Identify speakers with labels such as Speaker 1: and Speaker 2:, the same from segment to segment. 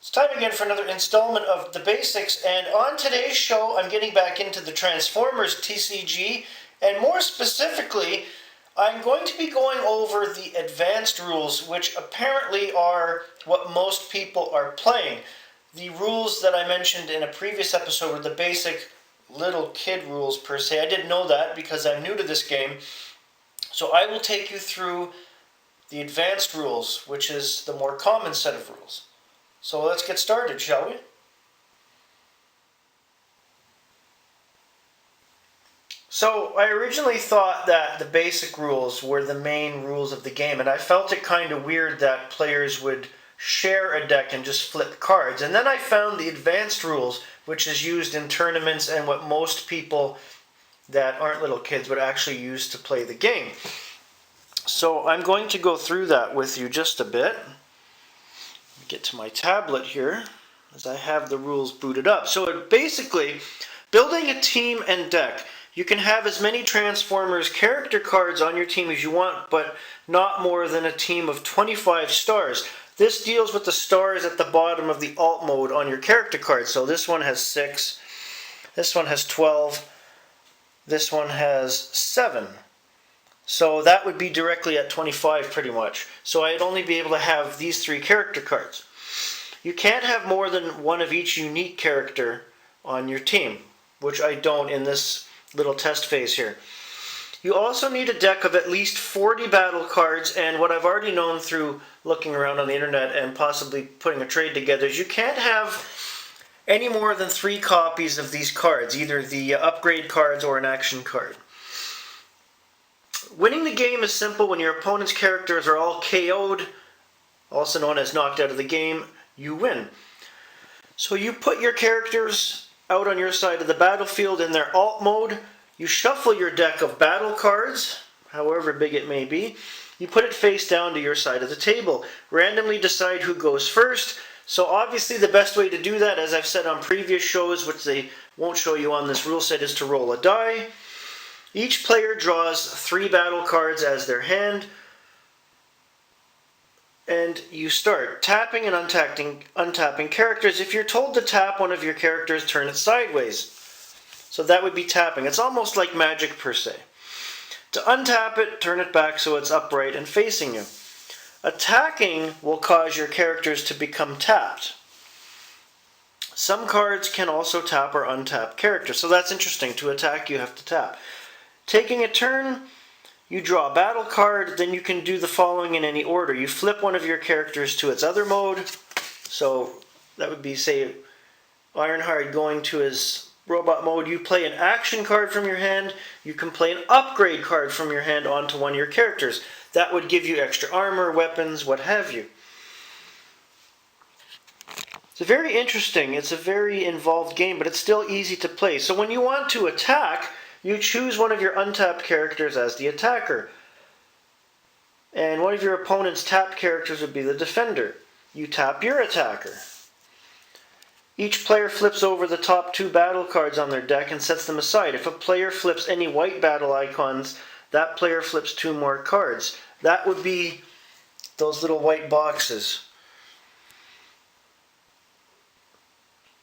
Speaker 1: It's time again for another installment of The Basics, and on today's show I'm getting back into the Transformers TCG, and more specifically I'm going to be going over the advanced rules, which apparently are what most people are playing. The rules that I mentioned in a previous episode were the basic little kid rules per se. I didn't know that because I'm new to this game, so I will take you through the advanced rules, which is the more common set of rules. So let's get started, shall we? So I originally thought that the basic rules were the main rules of the game, and I felt it kind of weird that players would share a deck and just flip cards. And then I found the advanced rules, which is used in tournaments and what most people that aren't little kids would actually use to play the game. So I'm going to go through that with you just a bit. Get to my tablet here as I have the rules booted up. So basically, building a team and deck, you can have as many Transformers character cards on your team as you want, but not more than a team of 25 stars. This deals with the stars at the bottom of the alt mode on your character card. So this one has 6, this one has 12, this one has 7. So that would be directly at 25 pretty much. So I'd only be able to have these 3 character cards. You can't have more than one of each unique character on your team, which I don't in this little test phase here. You also need a deck of at least 40 battle cards, and what I've already known through looking around on the internet and possibly putting a trade together is you can't have any more than 3 copies of these cards, either the upgrade cards or an action card. Winning the game is simple when your opponent's characters are all KO'd, also known as knocked out of the game, you win. So you put your characters out on your side of the battlefield in their alt mode, you shuffle your deck of battle cards, however big it may be, you put it face down to your side of the table, randomly decide who goes first. So obviously the best way to do that, as I've said on previous shows, which they won't show you on this rule set, is to roll a die. Each player draws 3 battle cards as their hand, and you start tapping and untapping characters. If you're told to tap one of your characters, turn it sideways. So that would be tapping. It's almost like magic per se. To untap it, turn it back so it's upright and facing you. Attacking will cause your characters to become tapped. Some cards can also tap or untap characters, so that's interesting. To attack, you have to tap. Taking a turn, you draw a battle card, then you can do the following in any order. You flip one of your characters to its other mode, so that would be, say, Ironhide going to his robot mode. You play an action card from your hand, you can play an upgrade card from your hand onto one of your characters. That would give you extra armor, weapons, what have you. It's very interesting, it's a very involved game, but it's still easy to play. So when you want to attack, you choose one of your untapped characters as the attacker. And one of your opponent's tapped characters would be the defender. You tap your attacker. Each player flips over the top 2 battle cards on their deck and sets them aside. If a player flips any white battle icons, that player flips 2 more cards. That would be those little white boxes.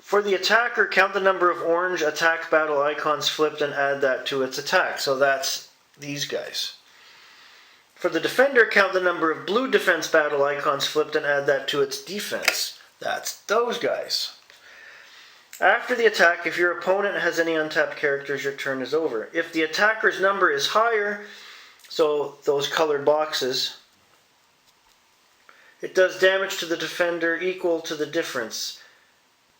Speaker 1: For the attacker, count the number of orange attack battle icons flipped and add that to its attack. So that's these guys. For the defender, count the number of blue defense battle icons flipped and add that to its defense. That's those guys. After the attack, if your opponent has any untapped characters, your turn is over. If the attacker's number is higher, so those colored boxes, it does damage to the defender equal to the difference.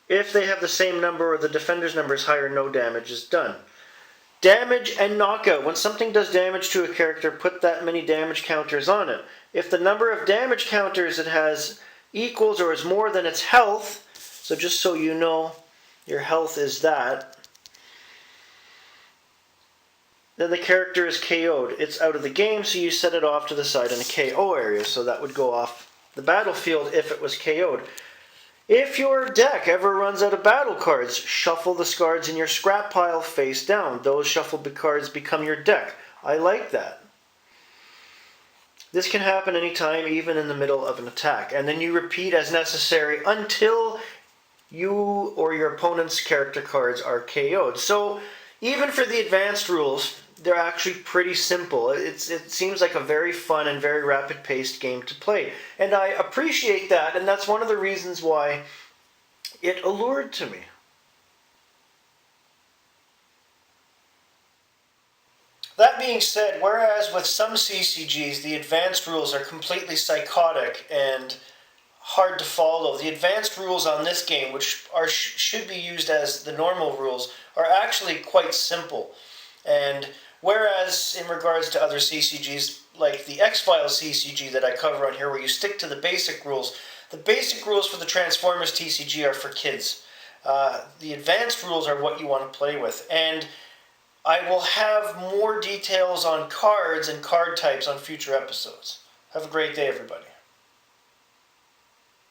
Speaker 1: If they have the same number or the defender's number is higher, no damage is done. Damage and knockout. When something does damage to a character, put that many damage counters on it. If the number of damage counters it has equals or is more than its health, so just so you know, your health is that, then the character is KO'd. It's out of the game, so you set it off to the side in a KO area, so that would go off the battlefield if it was KO'd. If your deck ever runs out of battle cards, shuffle the cards in your scrap pile face down. Those shuffled cards become your deck. I like that. This can happen anytime, even in the middle of an attack. And then you repeat as necessary until you or your opponent's character cards are KO'd. So even for the advanced rules, they're actually pretty simple. It seems like a very fun and very rapid-paced game to play. And I appreciate that, and that's one of the reasons why it allured to me. That being said, whereas with some CCGs the advanced rules are completely psychotic and hard to follow, the advanced rules on this game, which should be used as the normal rules, are actually quite simple. And whereas in regards to other CCGs, like the X-Files CCG that I cover on here, where you stick to the basic rules for the Transformers TCG are for kids. The advanced rules are what you want to play with. And I will have more details on cards and card types on future episodes. Have a great day, everybody.